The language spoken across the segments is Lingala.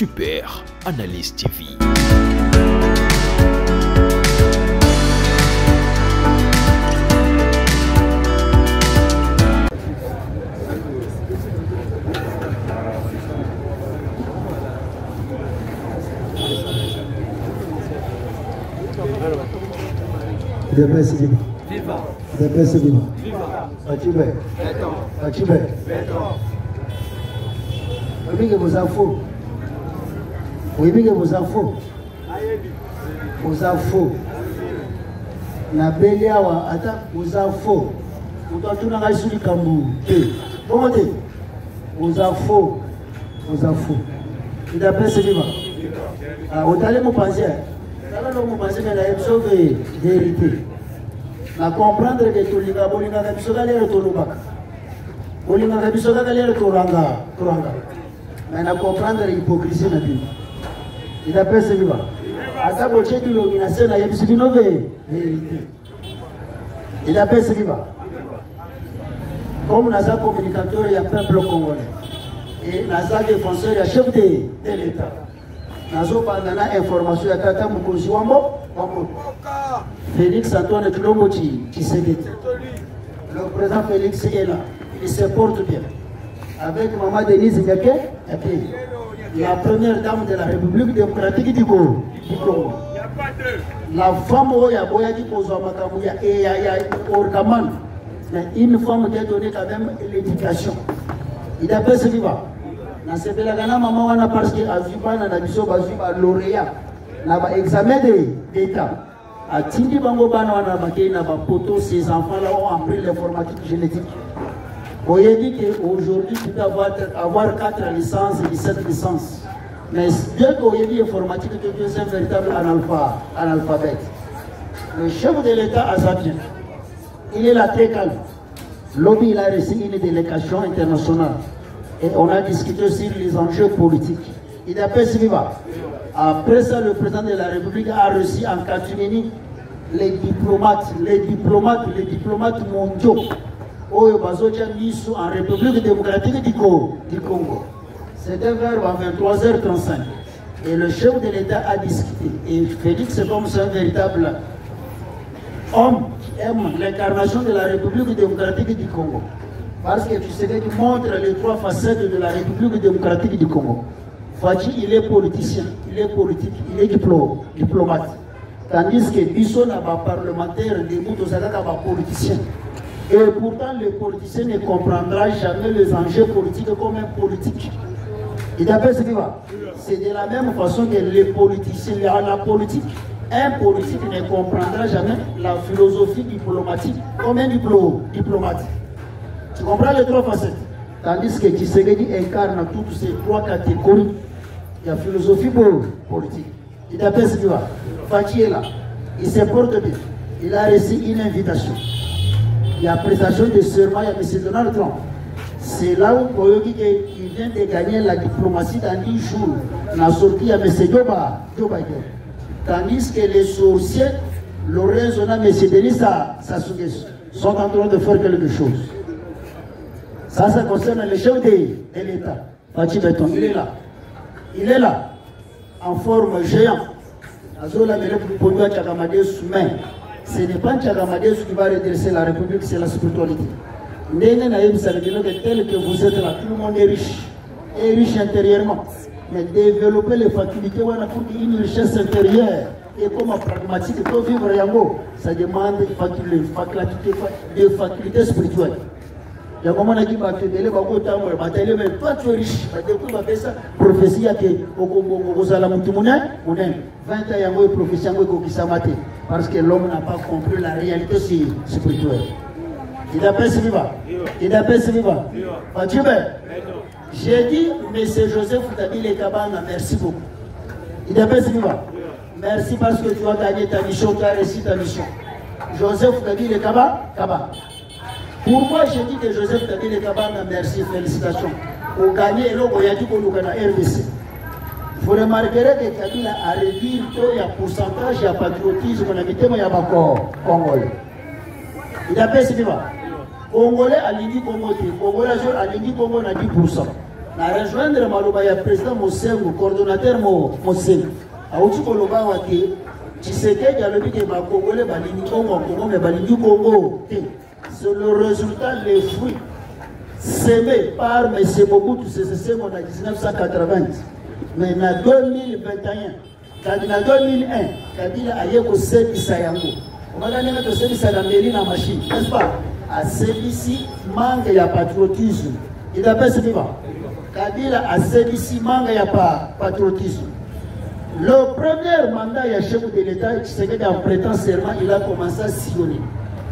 Super Analyse TV. Vous infos. Na beliawa ata vous infos. Vous doit tout dans sur le Cambou. Comment dire? Vous infos. Il appelle ce livre. Ah, vous allez me penser. Alors vous pensez que la émission de vérité. Na comprendre que tout liga bolinga na biso galera to lubaka. Bolinga na biso galera to ranga. Mais na comprendre l'hypocrisie na Bible. Il appelle ce livre. Ata boche di l'illumination na yebiso bino vérité. Il appelle ce livre. Comme Naza communicateur, il y a peuple congolais. Et Naza défenseur, il y a chef de l'État. Nazo bandana information ya tata mukozi wambo. Félix Antoine Tshilombo Tshisekedi. Le président Félix est là. Il se porte bien. Avec maman Denise Nyake, la première dame de la République démocratique du Congo. La femme Oya dit aux Amakamuya et ya Orkaman. Une femme qui a donné quand même l'éducation. Il a fait ce vivant. Dans ce belagana, maman, on a parce qu'il a vu pas dans la mission, lauréat. Dans l'examen d'État. À Tindi Bango Bana, on a marqué dans poto, ces enfants-là ont appris l'informatique génétique. On a dit qu'aujourd'hui, tu dois avoir 4 licences et 17 licences. Mais bien qu'on ait dit informatique, tu es un véritable analphabète. Le chef de l'État a Zabien. Il est là très calme. Lobby, il a reçu une délégation internationale. Et on a discuté sur les enjeux politiques. Il a fait suivant. Après ça, le président de la République a reçu en catimini les diplomates mondiaux. En République démocratique du Congo. C'était vers 23h35. Et le chef de l'État a discuté. Et Félix, comme c'est un véritable homme qui aime l'incarnation de la République démocratique du Congo. Parce que tu sais qu'il montre les 3 facettes de la République démocratique du Congo. Fachi, il est politicien, il est politique, il est diplomate. Tandis que Bisso n'a pas parlementaire, des moutons, ça n'a pas politicien. Et pourtant, le politicien ne comprendra jamais les enjeux politiques comme un politique. Il appelle ce qu'il va. C'est de la même façon que les politiciens, la politique. Un politique ne comprendra jamais la philosophie diplomatique comme un diplomate. Tu comprends les 3 facettes? Tandis que Tshisekedi incarne toutes ces 3 catégories. Il y a philosophie politique. Il appelle ce qu'il va. Fachi est là. Il se porte bien. Il a reçu une invitation. Il y a prestation de serment, il y a M. Donald Trump. C'est là où Koyogi vient de gagner la diplomatie dans 10 jours. La sortie, il y a M. Joe Biden. Tandis que les sorciers, Lorenzo et M. Denis Sassou sont en train de faire quelque chose. Ça concerne le chef de l'État. Fachi Beton, il est là. Il est là, en forme géante. Ce n'est pas Tchagamadès qui va redresser la République, c'est la spiritualité. Tel que vous êtes là, tout le monde est riche intérieurement. Mais développer les facultés, pour une richesse intérieure et comme pragmatique, pour vivre yango, ça demande des facultés spirituelles. Il y a un moment qui va te donner, mais toi tu es riche. Prophétie que vous allez 20 ans, prophétie parce que l'homme n'a pas compris la réalité spirituelle. Il appelle ce vivant. J'ai dit, M. Joseph Kabila Kabana, merci beaucoup. Il appelle ce vivant. Merci parce que tu as gagné ta mission, tu as réussi ta mission. Joseph Kabila Kabana. Pourquoi j'ai dit que Joseph Kabila Kabana, merci, félicitations. Pour gagner, il y a dit qu'on a RDC. Vous remarquerez que Kabila a réduit il y a pourcentage, il y a patriotisme, il y a Congolais. Il appelle ce vivant. Congolais a l'Indi Congo, Congolais a l'Indi Congo, on a 10%. na rejoindre maloba ya président Mosengo, coordonnateur Mosengo. Aouti koloba wate, Tshisekedi alobi ke ba Congolais balingi Congo, Congo mais balingi Congo. C'est le résultat, les fruits semés par M. Mobutu Sese Seko en 1980. Mais en 2021, en 2001, Kabila a eu au Sebisa Yango. On va gagner notre Sebisa la mairie dans la machine, n'est-ce pas? À Sebisi, manque de patriotisme. Il a pas ce vivant. Kabila a Sebisi, manque de patriotisme. Le premier mandat, il y a chef de l'État, Tshisekedi en prêtant serment, il a commencé à sillonner.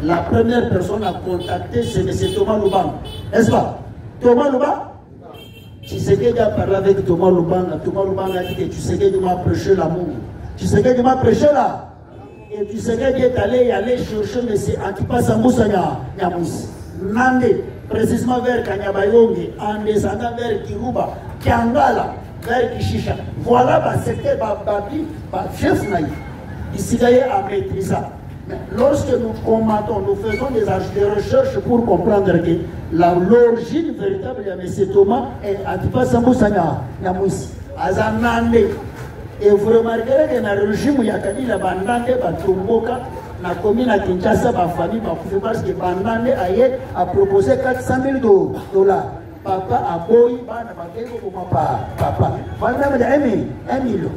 La première personne à contacter, c'est M. Thomas Lubanga. N'est-ce pas? Thomas Lubanga? Tshisekedi a parlé avec Thomas Lubanga. Thomas Lubanga a dit que Tshisekedi m'a prêché l'amour. Tshisekedi m'a prêché là. Et Tshisekedi est allé chercher M. Antipas Moussa Nyamouss. Nande, précisément vers Kanyabayonge, en descendant vers Kiruba, Kiangala, vers Kishisha. Voilà le secteur Babi, chef naïf. Ici d'ailleurs à maîtriser. Lorsque nous commentons, nous faisons des recherches pour comprendre que l'origine véritable de M. Thomas est Antipas Moussa Nyamouss. Azanande. Et vous remarquerez que dans le régime, il y a Kabila Bandande, Batrumboka, dans la commune à Kinshasa, ma famille, parce que Bandande a proposé 400 000 $. Papa a boy, papa. Bandande a 1 million.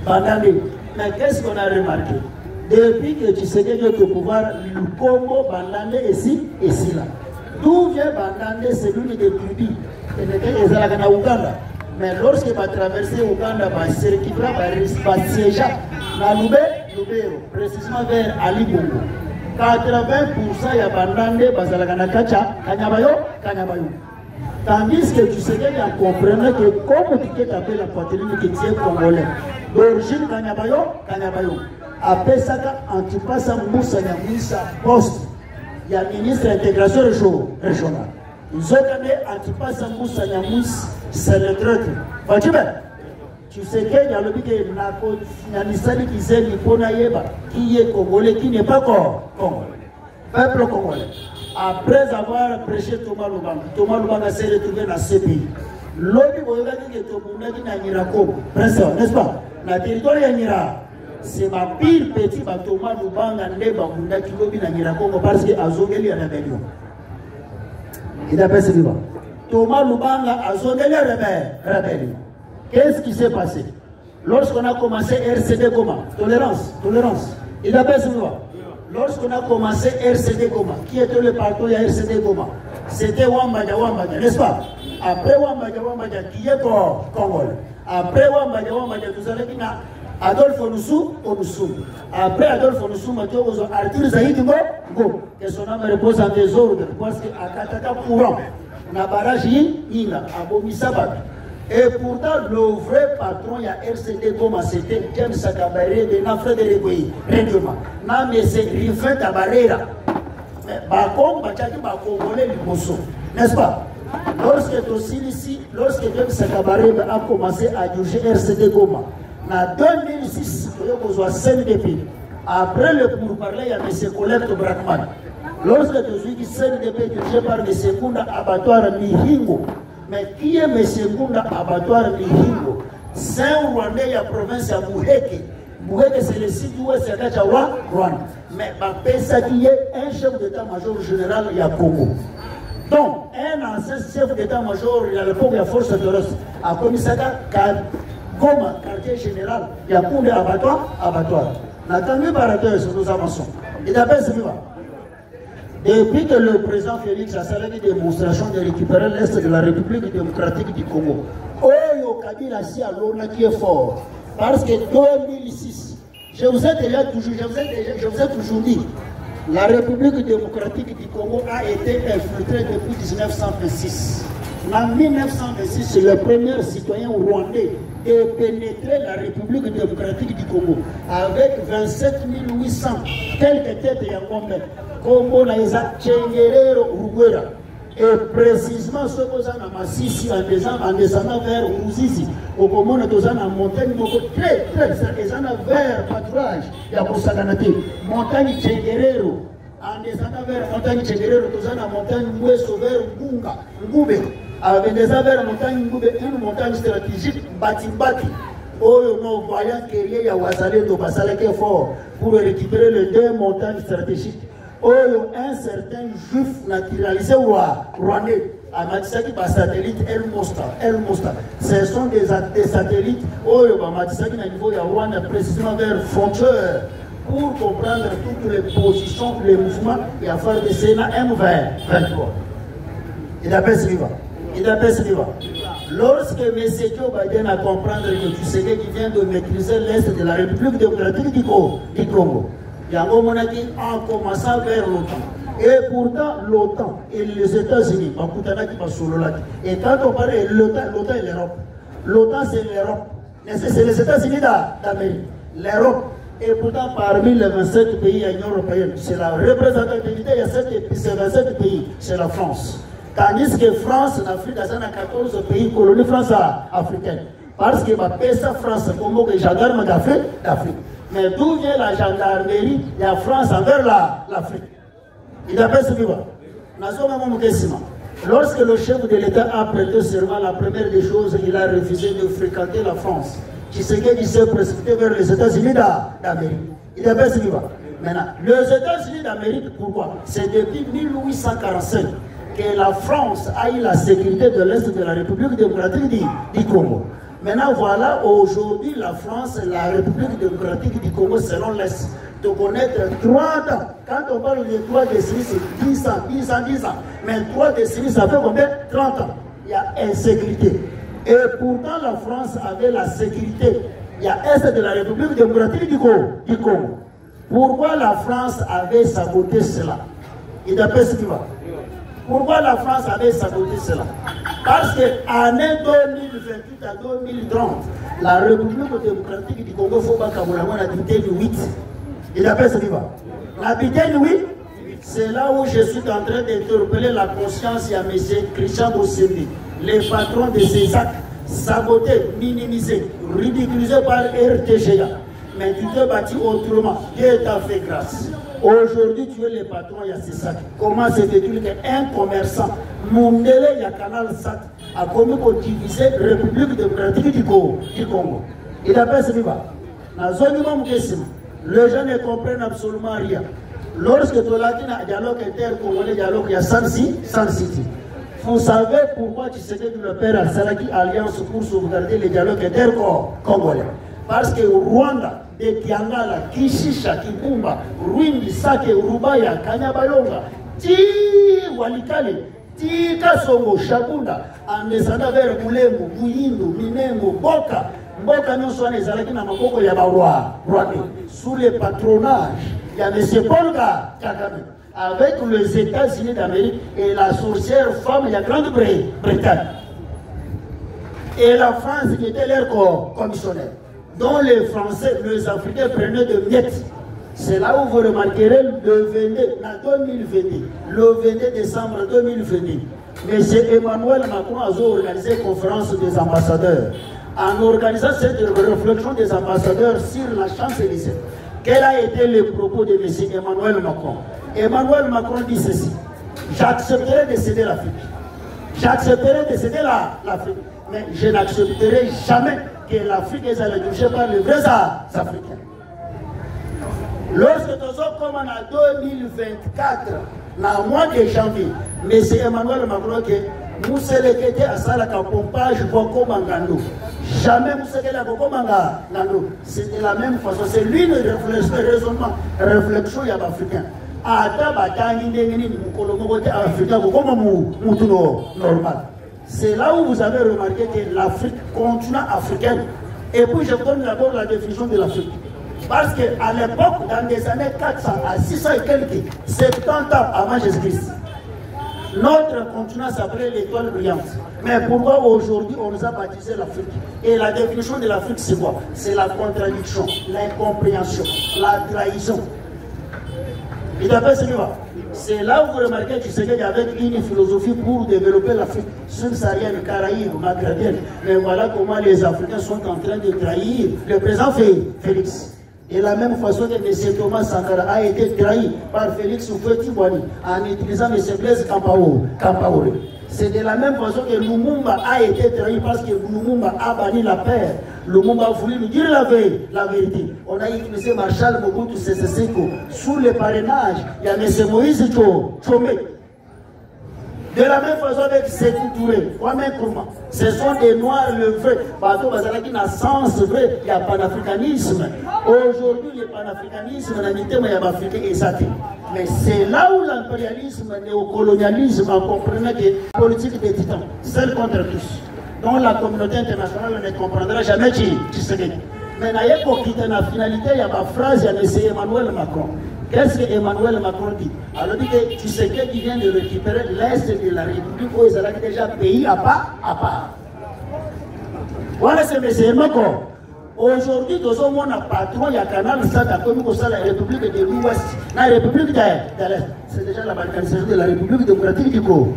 Bandande. Mais qu'est-ce qu'on a remarqué? Depuis que tu sais que le pouvoir, le Congo, Bandande est ici et ici là. D'où vient Bandande? C'est l'une des tribus. Et les Alagana Ouganda. Mais lorsqu'il va traverser Ouganda, il va siéger dans Lubero, précisément vers Ali Bongo. 80% y a Bandande, Bazalagana Kacha, Kanyabayo. Tandis que tu sais qu'il comprenait que comme tu t'es appelé la poitrine qui tient congolais, d'origine Kanyabayo. Après ça, Antipas Moussa Nyamouss poste, il y a ministre de l'intégration régionale. Ils ont donné Antipas Moussa Nyamouss, c'est le traître. Tu sais qu'il y a le but de Nanisani qui s'est qui est congolais, qui n'est pas congolais. Peuple congolais. Après avoir prêché Thomas Lubanga s'est retrouvé dans ce pays. L'autre, n'est-ce pas? La territoire Yanira, c'est ma pire petit Thomas Lubanga qui lobi na Nirakongo parce que Azongeli est rébellion. Il a pas ce vivant. Thomas Lubanga a zoné les rébellions. Qu'est-ce qui s'est passé? Lorsqu'on a commencé RCD Goma, tolérance. Il a pas ce vivant. Lorsqu'on a commencé RCD Goma, qui était le parti de RCD Goma? C'était Wambadia, n'est-ce pas? Après Wambadia, qui est Congolais. Après Wambadia, vous savez qu'il y a Adolphe Onusum. Après Adolphe Onusum, Arthur Zahid Go, que son âme repose en désordre, parce qu'à Kataka courant, na barrage il a Abomisabat. Et pourtant, le vrai patron, il y a RCD Goma, c'était James Sakabaré de Nafre de Regoyi, règlement. Non, mais c'est Rifin Tabarera. Bakom, Bachaki, Bakongolais, Liboso. N'est-ce pas? Lorsque James Sakabaré a commencé à diriger RCD Goma, en 2006, il y a eu CNDP. Après le pourparler, il y a M. Colette Brakman. Lorsque tu dis CNDP dirigé par M. Kunda Abattoir Mihingo, mais qui est M. Kunda Abattoir Mihingo? C'est un Rwandais de la province de Mouheke. Mouheke, c'est le site où c'est Gachawa, Rwanda. Mais ça qui est un chef d'état-major général, il y a Congo. Donc, un ancien chef d'état-major, il y a le Congo, il y a force de l'Est. À Komisaka, Goma, quartier général, il y a Koundé abattoir. N'attendez pas nous avançons. Et d'après ce vivant. Depuis que le président Félix a salé des démonstrations de récupérer l'Est de la République démocratique du Congo, Oyo Kabila si à l'ONU qui est fort. Parce que 2006, je vous ai toujours dit, la République démocratique du Congo a été infiltrée depuis 1926. En 1926, c'est le premier citoyen rwandais de pénétrer la République démocratique du Congo avec 27 800 quelques têtes et Yangombe. Congo Naïsa Tchengerero Uruguera. Et précisément ce que nous avons Massissi en descendant vers Ruzizi, au moment où nous avons en montagne, très vers pâturage, il y a Moussaganate, montagne En descendant vers montagne Tchéguerero, nous avons la montagne Mouesso vers Ngube. avec des affaires une montagne stratégique, bâti. Oh, non, voyant qu'il y a Ouazalé, Basalek est fort pour récupérer les 2 montagnes stratégiques. Oh, un certain juif naturalisé rwandais. À Matisaki, satellite El Mosta. Ce sont des satellites. Oh, Matisaki, à niveau de Rwanda, précisément vers frontière, pour comprendre toutes les positions, les mouvements et à faire des Sénat M23. Il appelle suivant. Lorsque M. Joe Biden a compris que Tshisekedi qui vient de maîtriser l'Est de la République démocratique du Congo, Yango Monaki en commençant vers l'OTAN. Et pourtant, l'OTAN et les États-Unis, et quand on parle de l'OTAN et l'Europe, l'OTAN c'est l'Europe, c'est les États-Unis d'Amérique, l'Europe. Et pourtant, parmi les 27 pays de l'Union européenne, c'est la représentativité, il y a 27 pays, c'est la France. Tandis que France, l'Afrique, il y a 14 pays, colonies France africaines. Parce que la France, comme les gendarmes d'Afrique. Mais d'où vient la gendarmerie de la France envers l'Afrique? Il appelle ce vivant. Lorsque le chef de l'État a prêté serment, la première des choses, il a refusé de fréquenter la France. Tshisekedi s'est précipité vers les États-Unis d'Amérique. Il appelle ce vivant. Maintenant, les États-Unis d'Amérique, pourquoi? C'est depuis 1845 que la France a eu la sécurité de l'Est de la République démocratique du Congo. Maintenant, voilà, aujourd'hui, la France, la République démocratique du Congo, selon l'Est, de connaître 3 ans. Quand on parle de 3 décennies, c'est 10 ans. Mais 3 décennies, ça fait combien? 30 ans. Il y a insécurité. Et pourtant, la France avait la sécurité. Il y a Est de la République démocratique du Congo. Pourquoi la France avait saboté cela? Il d'après ce qui va. Pourquoi la France avait saboté cela? Parce qu'en 2028 à 2030, la République démocratique du Congo, faut pas qu'on habité du 8. Il appelle ce qui va. L'habité du 8, c'est là où je suis en train d'interpeller la conscience à M. Christian Bossembi, les patrons de ces actes, sabotés, minimisés, ridiculisés par RTGA. Mais tu t'es bâti autrement. Dieu t'a fait grâce. Aujourd'hui, tu es le patron, il y a ces sacs. Comment se fait-il qu'un commerçant, Mundele, il y a Canal Sat, a commis pour diviser la République démocratique du Congo? Il appelle ce débat. Dans zone les gens ne comprennent absolument rien. Lorsque tu as dit un dialogue inter-congolais, dialogue, il y a San City. Vous savez pourquoi tu sais que le père Al-Salaki Alliance pour sauvegarder les dialogues inter-congolais? Parce que Rwanda, de Kiangala, Kishisha, Kibumba, Rwindi, Sake, Rubaya, Kanyabayonga, Ti Walikale, Ti Kasongo, Shabunda, en descendant vers Moulemu, Buyindu, Minemo, Boka, Mboka non soit les Alaki na Maboko Yabawa, sous le patronage, il y a M. Paul Kagame, avec les États-Unis d'Amérique et la sorcière femme de la Grande-Bretagne. Et la France qui était leur commissionnaire, dont les Français, les Africains prenaient de miettes. C'est là où vous remarquerez le 22 décembre 2022, M. Emmanuel Macron a organisé une conférence des ambassadeurs. En organisant cette réflexion des ambassadeurs sur la Champs-Élysées, quel a été le propos de M. Emmanuel Macron? Emmanuel Macron dit ceci: j'accepterai de céder l'Afrique. J'accepterai de céder l'Afrique. Mais je n'accepterai jamais que l'Afrique est touchée par les vrais Africains. Lorsque nous sommes en 2024, dans le mois de janvier, M. Emmanuel Macron que Mousselekete a salaka pompage Boko Mangando. Jamais Mousselekete a Boko Mangando. C'est de la même façon. C'est lui le raisonnement, réflexion y a africain. C'est là où vous avez remarqué que l'Afrique continue africaine. Et puis je vous donne d'abord la définition de l'Afrique. Parce qu'à l'époque, dans les années 400 à 600 et quelques, 70 ans avant Jésus-Christ, notre continent s'appelait l'étoile brillante. Mais pourquoi aujourd'hui on nous a baptisé l'Afrique? Et la définition de l'Afrique, c'est quoi? C'est la contradiction, l'incompréhension, la trahison. Il appelle ce livre. C'est là où vous remarquez que Tshisekedi y avait une philosophie pour développer l'Afrique subsaharienne, Caraïbes, maghrébienne. Mais voilà comment les Africains sont en train de trahir le président Félix. Et la même façon que M. Thomas Sankara a été trahi par Félix Houphouët-Boigny en utilisant M. Blaise Compaoré. C'est de la même façon que Lumumba a été trahi parce que Lumumba a banni la paix. Lumumba a voulu nous dire la vérité. On a utilisé Marshal Mobutu Sese Seko sous le parrainage. Il y a M. Moïse Tchomé. De la même façon avec Sékou Touré, Kwame Nkrumah, ce sont des noirs le vrai. Bateau Bazalaki n'a sens vrai, il y a panafricanisme. Aujourd'hui, le panafricanisme, la unité, il y a l'Afrique et ça. Mais c'est là où l'impérialisme, le néocolonialisme, on comprenait que la politique des titans, seul contre tous, dont la communauté internationale ne comprendra jamais qui se gagne. Mais il y a une finalité, il y a ma phrase, il y a M. Emmanuel Macron. Qu'est-ce que Emmanuel Macron dit? Alors il dit que tu sais qu'il vient de récupérer l'Est de la République où ils allaient déjà pays à part. Voilà ce monsieur Macron. Aujourd'hui, nous avons un patron, il y a un canal, ça a connu comme ça la République de l'Ouest, la République de l'Est. C'est déjà la balkanisation de la République démocratique du Congo.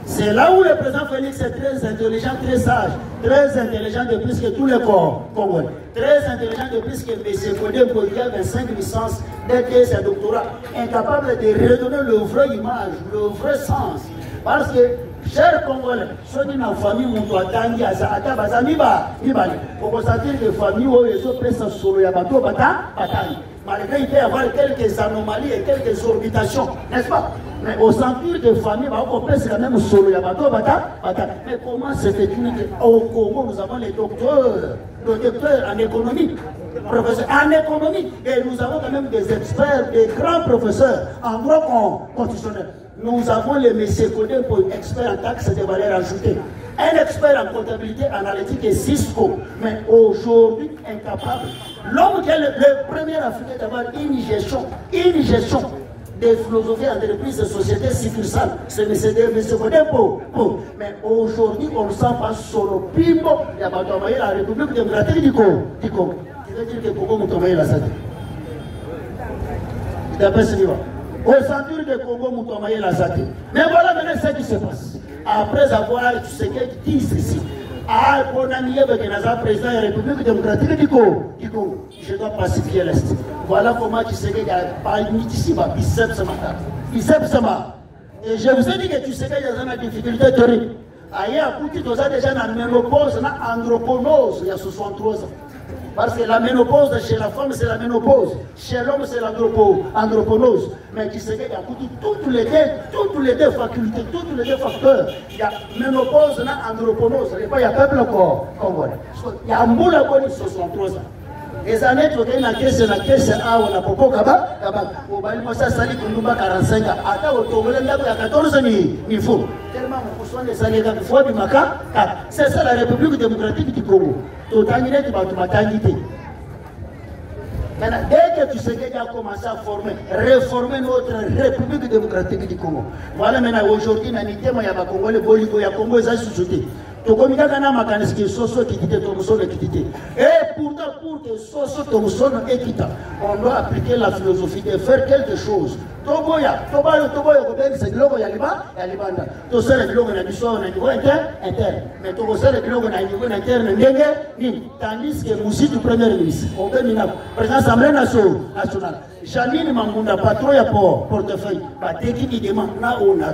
C'est là où le président Félix est très intelligent, très sage, très intelligent de plus que tous les Congolais, très intelligent de plus que M. Kodé qui a 25 licences, d'être ses doctorats, incapable de redonner le vrai image, le vrai sens. Parce que, chers Congolais, ceux qui ont une famille, mon attendent à Bazamiba, pour constater que famille où les autres prennent solo Yabato, bataille. Malgré il peut y avoir quelques anomalies et quelques orbitations, n'est-ce pas? Mais au centre de famille, on peut quand même solo Yabato, bataille. Mais comment se fait-il qu'au Congo, nous avons les docteurs en économie, professeurs en économie, et nous avons quand même des experts, des grands professeurs en droit constitutionnel. Nous avons les messieurs Kodé pour experts en taxes de valeur ajoutée, un expert en comptabilité analytique et Cisco, mais aujourd'hui incapable. L'homme qui est le premier africain d'avoir une gestion des philosophies, entreprises, sociétés succursales, c'est M. Kodé pour. Mais aujourd'hui, on ne sent pas solo pimbo, il y a la République démocratique du Congo. Qui veut dire que le Congo m'a envoyé la santé. D'après ce niveau. Au centre de Congo, nous avons la santé. Mais voilà maintenant ce qui se passe. Après avoir ce qu'ils disent ici, pour nanier avec un président de la République démocratique du Congo, je dois pacifier l'Est. Voilà comment tu sais qu'il y a pas ici, biceps sama. Et je vous ai dit que tu sais qu'il y a une difficulté terrible. Ailleurs, tu as déjà une ménopause, une androponose, il y a 63 ans. Parce que la ménopause chez la femme, c'est la ménopause. Chez l'homme, c'est l'androponose. Mais tu sais qu'il y a toutes les deux facultés, tous les deux facteurs. Il y a ménopause et androponose. Il y a peuple encore. Il y a un bout là qui 63 ans. Les années, tu as une caisse, on a popo kaba. Au bal, moi, ça, ça dit qu'on nous 45 ans. Attends, au Togolais, il y a 14 ans, il faut. Tellement on reçoit les années qu'il faut, c'est ça la République démocratique du Congo. Maintenant, dès que tu sais qu'il a commencé à réformer notre République démocratique du Congo. Voilà maintenant aujourd'hui, il y a des Congolais, il y a des Congolais qui sont société. Et pourtant, pour que Soso Tomusono est quittant, on doit appliquer la philosophie de faire quelque chose. Toboya, c'est le logo Yalibanda. Tout ça, le logo au niveau interne. Mais tout ça, le logo au niveau interne, tandis que Moussi, du premier ministre, au président de l'Assemblée nationale, Janine Mamunda, patron à portefeuille, dès qu'il demande, là où on a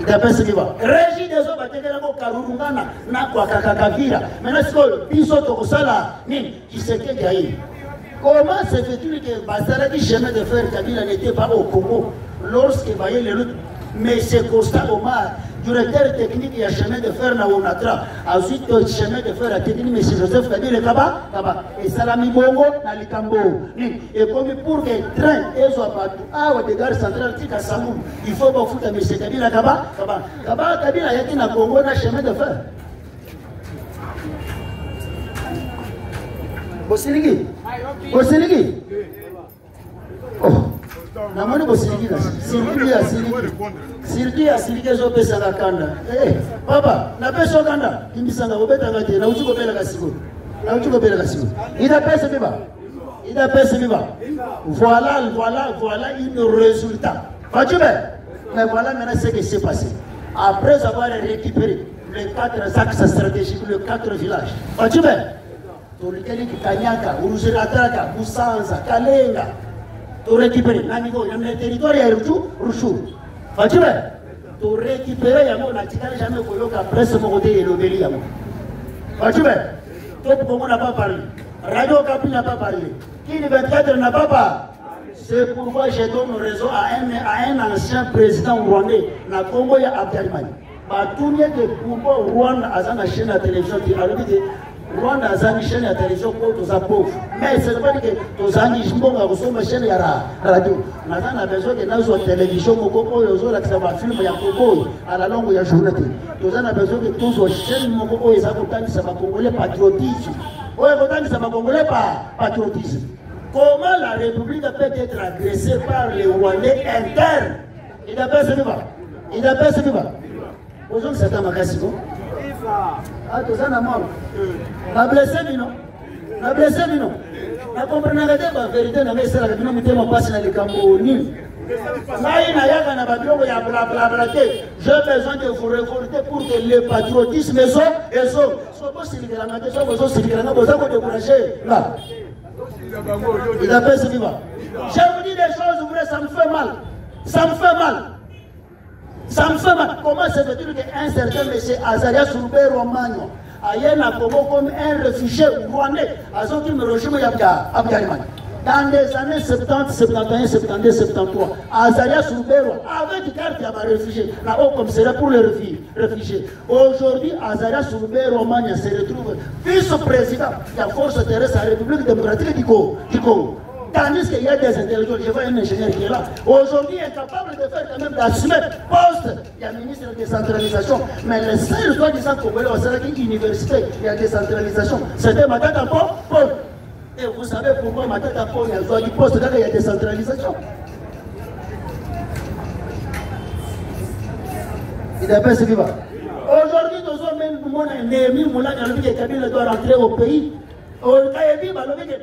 il appelle ce qui va. Régie des hommes, Karurungana, Nakwa Kakakavira. Maintenant, c'est que Piso Tokosala, qui sait qu'il y a eu. Comment se fait-il que Bazara qui chemin de fer Kabila n'était pas au Congo lorsqu'il voyait les routes? Mais c'est Costa Omar, directeur technique et chemin de fer Naonatra. Ensuite, chemin de fer à technique, M. Joseph Kabila Kaba, et Salami Bongo, Nalikambo. Et comme pour que le train soit partout, des gares centrales, il faut que foutre M. Kabila Kaba. Kabila, il y a un Congo, un chemin de fer. Bosiligi. Oh. Namoni Bosiligi. Siligi zopesa la kanda. Eh, papa, na pesa kanda. Kimisanga obeta ngate na uchuko bela kasigo. Il a pèse viva. Voilà un résultat. Mais voilà maintenant ce qui s'est passé. Après avoir récupéré les 4 axes stratégiques, les 4 villages. Tolikeli Kanyaka, Uruzirataka, Busanza, Kalenga, to récupérer. Namigo, il y a un territoire à Rouchou. Vas-tu ver? To récupérer, il y a un article jamais pour la presse et l'obéli. Vas-tu ver? Tout le monde n'a pas parlé. Radio Capi n'a pas parlé. Qui 24 n'a pas parlé. C'est pourquoi je donne raison à un ancien président rwandais, na Congo ya Abdelmani. Batunia que pour Rwanda a une chaîne de télévision qui a dit que Rwanda a une chaîne de télévision pour tous les pauvres. Mais ce n'est pas que tous les gens qui ont une chaîne de radio. Nous avons besoin de notre télévision qui a un film à la longue de la journée. Nous avons besoin de tous les chaînes qui ont un congolais patriotisme. Nous avons un congolais patriotisme. Comment la République peut être agressée par les Rwandais internes? Il n'a pas ce débat. Il n'a pas ce débat. Aujourd'hui, c'est un magasin. Ah, tout ça, n'a mort. La blessé, non. La blessé, non. La comprenez pas la vérité, mais c'est la vérité, mais on passe dans les Camerounais. J'ai besoin de vous révolter pour que le patriotisme soit là. Il a fait ce qu'il va. Je vous dis des choses vraies, ça me fait mal. Ça me fait mal. Ça me fait mal. Comment se fait-il qu'un certain monsieur Azaria Soulbé Romagno aille à Congo comme un réfugié rwandais à son qui me rejoint à Abdelmani? Dans les années 70, 71, 72, 73, Azaria Soulbé avec carte à réfugié, là haut comme c'est pour les réfugiés. Aujourd'hui, Azaria Soulbé Romagno se retrouve vice-président de la force terrestre de la République démocratique du Congo. Tandis qu'il y a des intellectuels, je vois un ingénieur qui est là, aujourd'hui incapable de faire quand même d'assumer poste. Il y a un ministre de décentralisation, mais le seul soi-disant congolais au Sénégal, université, il y a décentralisation. C'était ma tête à Paul. Et vous savez pourquoi ma tête à Paul, il y a du poste, il y a décentralisation. Il a pas ce qui va. Aujourd'hui, nous avons même mon ennemi, Moulin, qui doit rentrer au pays. Au Kayebi,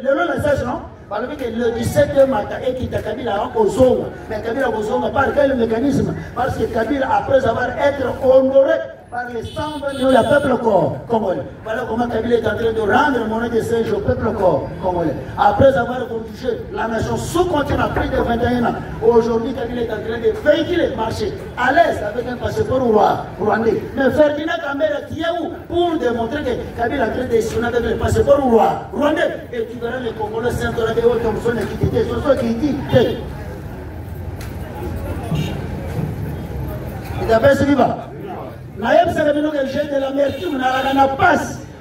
le long de ça, non? Le 17 matin, et qui Kabila a Kozonga. Mais Kabila Kozonga, par quel mécanisme? Parce que Kabila, après avoir été honoré par les 120 millions du peuple congolais. Voilà comment Kabila est en train de rendre monnaie de siège au peuple congolais. Après avoir conduit la nation sous-continent plus de 21 ans, aujourd'hui Kabila est en train de véhiculer le marché à l'aise avec un passeport rwandais. Mais Ferdinand Kambera qui est où pour démontrer que Kabila est en train de signer avec le passeport rwandais. Et tu verras les Congolais s'interroger comme son équité, qui dit. Il a fait ce qu'il va. Naïm Sagamino que j'ai de l'amertume, n'a pas.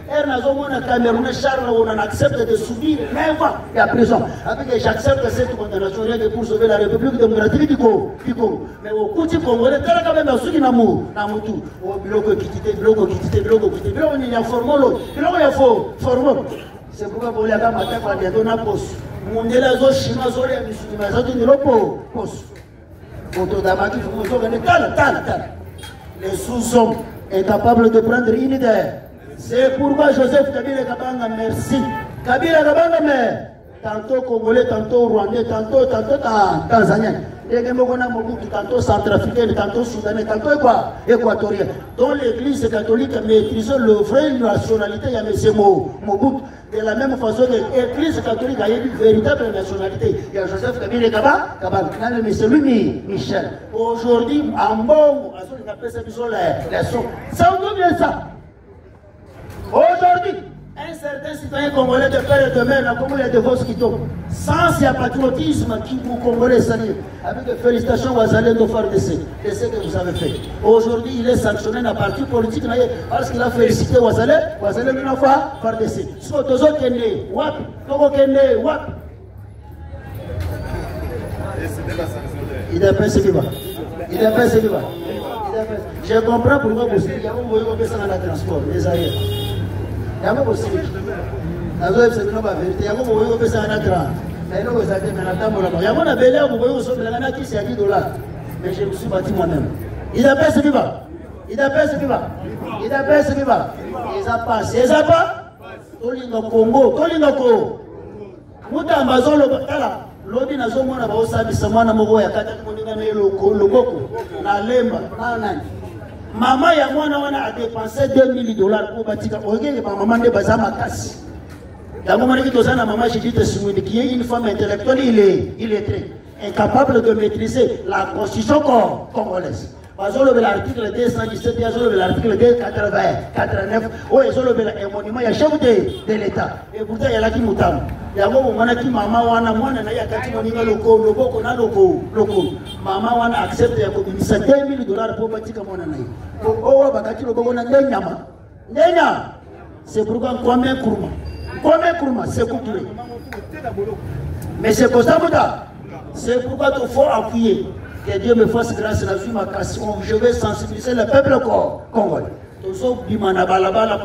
Elle n'a pas Cameroun, Charles, on accepte de subir même pas la prison. Avec que j'accepte cette condamnation pour sauver la République démocratique du Congo. Mais au coup du Congolais, tel quand même ceux qui n'amour, tout. Au bloc quitté, il y a formol, il y a formol. C'est pourquoi vous voulez matin quand il y a donné un poste. Mon délazo chinois, les sous-hommes incapables de prendre une idée. C'est pourquoi Joseph Kabila Kabanga, merci. Kabila Kabanga, mais tantôt Congolais, tantôt Rwandais, tantôt Tanzanien. Tantôt centrafricain, tantôt soudanais, tantôt équatorien. Dans l'église catholique maîtrise le vrai nationalité, il y a M. Mobutu. De la même façon que l'église catholique a une véritable nationalité. Il y a Joseph Kabila Kabanga, M. Louis Michel. Aujourd'hui, en bon, on appelle ça les sons. Ça vous bien ça. Aujourd'hui, un certain citoyen congolais de père et de mère, la Congo de vos qui tombent, sans ce patriotisme qui vous congolais saluent, avec des félicitations aux allées de faire de ce que vous avez fait. Aujourd'hui, il est sanctionné dans le parti politique parce qu'il a félicité aux allées de la faire de ce. Ce que vous avez fait, wap. Il a fait ce qu'il va. Je comprends pourquoi vous avez ça dans le transport, les aériens. Il y a un peu de vérité. Il y a un peu de $10. Mais je me suis bâti moi-même. Il a fait ce qu'il va. Il a passé. Il a pas. Tolinga Congo. Muta Amazon lobi na zomo na baosabisa mwana moko ya kata koninga na loboko na lemba na nani. Maman ya mwana wana a dépensé $2000 pour batika. Oye ba maman de bazama kasi. Dans le moment où maman Judith Sumouni, qui est une femme intellectuelle, il est très incapable de maîtriser la constitution congolaise. Parce que l'article 217, l'article 289, où ils ont un monument, il y a chef de l'État. Et pourtant, il y a là qui moutam. Il y a un moment qui maman wana mwana na ya kati moninga loko loboko na loko. Maman wana accepte ya kominisa $2,000 pour bâtir comme on a naï. Oh, bakati loboko na ndenyama. Ndenya. C'est pourquoi Kwame Nkrumah, c'est couturé. Mais c'est comme ça, c'est pourquoi il faut appuyer. Que Dieu me fasse grâce à la vie, je vais sensibiliser le peuple congolais.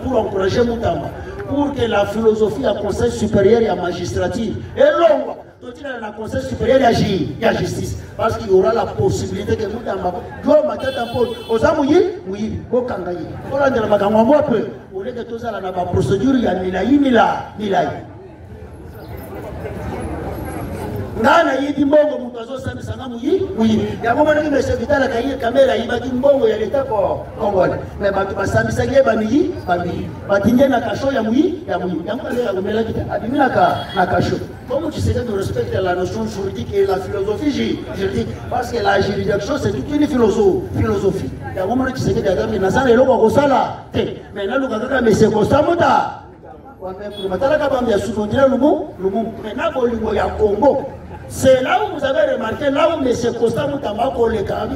Pour encourager Moutamba, pour que la philosophie à conseil supérieur et à magistrature et l'homme, tout il a conseil supérieur et à justice, parce qu'il y aura la possibilité que Moutamba doit mettre en pause aux amouillis, oui, au Kangaï. Pour rendre la magambo un peu, au lieu de tout ça, la procédure, il y a Milaï. Ngana yidi mbongo mutazo sami sangamu yi ya mama ngi meshe vitala kayi kamera yibaki mbongo ya leta ko Kongola mais batu basami sangie bami batinge na kasho ya muyi ya mukale ya gomela kita abimina na kasho. Comme tu sais de respecter la notion juridique et la philosophie juridique parce que la juridiction c'est toute une philosophie ya mama ngi sege daga na sana eloko ko sala te mais na luka kaka meshe ko samuta wa me matala ka bambi ya subondira lumu mais na bolingo ya Congo. C'est là où vous avez remarqué, là où M. Costa Moutamba Koleka,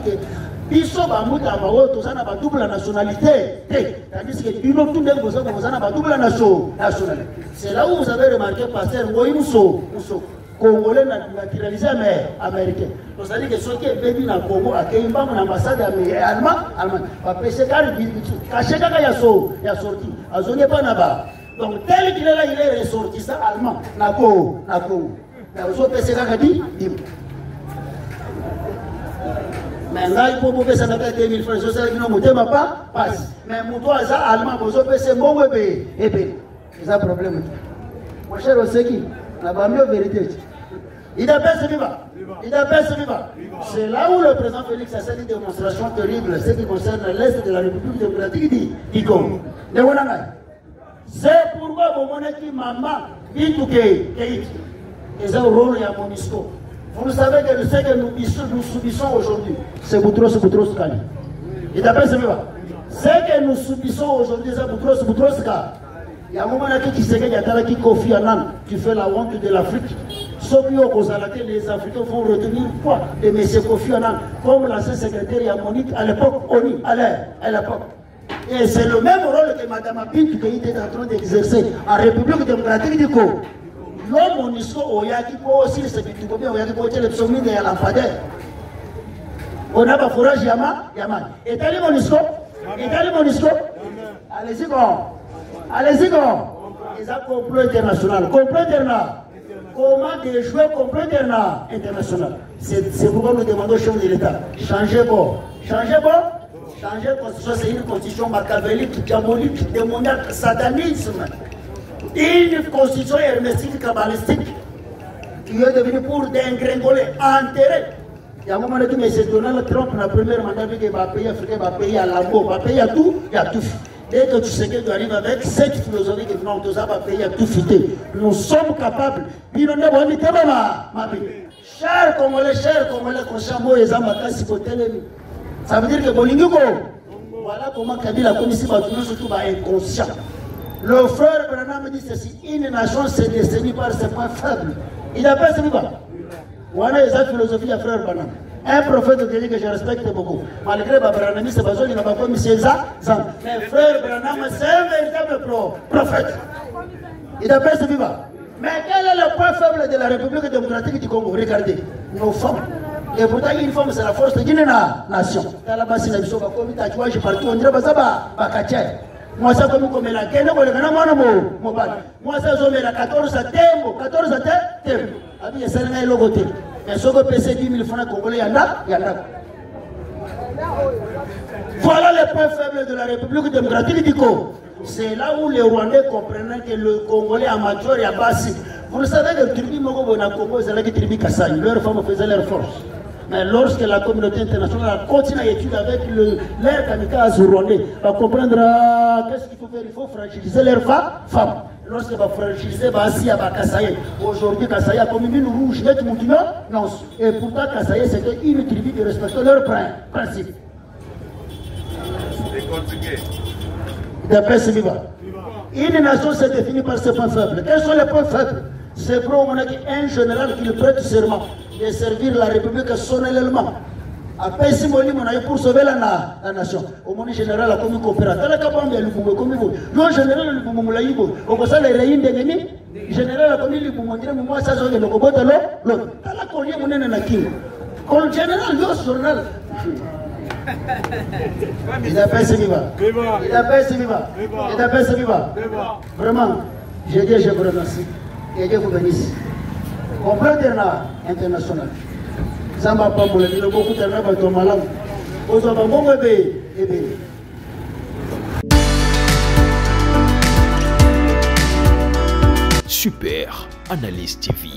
Biso Moutamba, tout ça n'a pas double nationalité. Tandis que Bino tout le monde n'a pas double nationalité. C'est là où vous avez remarqué, Pasteur Moïmousso, Congolais naturalisé américain. Donc ça dit que ceux qui est béni dans le Congo, à Keimba, mon ambassade allemand, va pêcher car caché quand il y a sorti. À zone pas là-bas. Donc tel qu'il est là, il est ressortissant allemand. Nako. Maintenant, il faut que ça n'ait 2000 francs. Je ne sais pas. Mais mon toit est allemand. Vous avez fait bon bébé. C'est un problème. Mon cher Oseki, la vérité. Il appelle ce vivant. C'est là où le président Félix a fait une démonstration terrible, ce qui concerne l'Est de la République démocratique du Congo. C'est pourquoi mon monnaie maman dit tout et un rôle à Monisco. Vous savez que ce que nous subissons aujourd'hui, c'est Boutros Kali. Et d'après ce vivant, ce que nous subissons aujourd'hui, c'est Boutros Kali. Il y a un moment qui sait qu'il y a qui Kofi Annan, qui fait la honte de l'Afrique. Sauf que les Africains vont retenir quoi de M. Kofi Annan, comme l'ancien secrétaire Monique à l'époque, ONU, à l'époque. Et c'est le même rôle que Mme Abintu qui était en train d'exercer en République démocratique du Congo. L'homme Monisco, Oyaki, aussi, c'est que tu peux bien, Oyaki, pour le sommet de la lampadaire. On a pas forage Yama. Et allez Monisco. Allez-y, ils ont complot international. Comment déjouer complot international? C'est pourquoi nous demandons au chef de l'État. Changer constitution, c'est une constitution machiavélique, diabolique, démoniaque, satanisme. Une constitution hermétique, kabbalistique, qui est devenue pour dégringoler, enterrer. Il y a un moment où M. Donald Trump, la première mandat, dit qu'il va payer africain, va payer à l'amour, va payer à tout, il y a tout. Dès que tu sais que tu arrives avec cette philosophie que non, tout ça va payer à tout fité. Nous sommes capables. Chers Congolais, Kochamo et Zambaka, ça veut dire que Bolinguko, voilà comment Kabila a commis surtout inconscient. Le frère Branham dit ceci, une nation se définit par ses points faibles. Il appelle ce vivant. Voilà la philosophie du frère Branham. Un prophète de Dieu que je respecte beaucoup. Malgré Branham, c'est pas il n'a pas commis ses actes. Mais frère Branham, c'est un véritable prophète. Il appelle ce vivant. Mais quel est le point faible de la République démocratique du Congo? Regardez, nos femmes. Et pourtant, une femme, c'est la force d'une nation. Dans la base, il y a un partout, on dirait que c'est moi, ça comme la guerre, moi, ça, je mets la 14 à tempo. Il y a un logo. Mais si on peut 10 000 francs congolais, il y en a. Voilà le point faible de la République démocratique du Congo. C'est là où les Rwandais comprennent que le Congolais amateur est basique. Vous le savez que le tribu Mogo na Congo, c'est la tribu Kassai. Leurs femmes faisaient leur force. Mais lorsque la communauté internationale continue à étudier avec l'air kamikaze rwandais, va comprendre qu'est-ce qu'il faut faire. Il faut fragiliser leurs femmes. lorsque va franchiser, va assis à Kassaye. Aujourd'hui, Kassaye a commis une rouge, net Moukina, non. Et pourtant, Kassaye, c'était une tribu qui respectait leurs principes. Une nation se définit par ses points faibles. Quels sont les points faibles? C'est pour un général qui le prête serment de servir la République solennellement. Après, si mon pour sauver la nation, au moment général, a commis coopérateur, la capable de l'Ubumo, comme vous. Le général, l'Ubumo, l'aïbo, au conseil, les réunions d'ennemis, le général a commis l'Ubumo, moi, ça, je le robot de l'autre. T'as la collier, mon nanakin. Quand le général, le journal. Il appelle ce viva. Il appelle ce viva. Il appelle ce viva. Vraiment, je dis, je vous remercie. Et Dieu vous bénisse. Comprendre international. Ça m'a pas moulé. Il a beaucoup de travail dans ma langue. Vous avez un bon bébé. Super Analyse TV.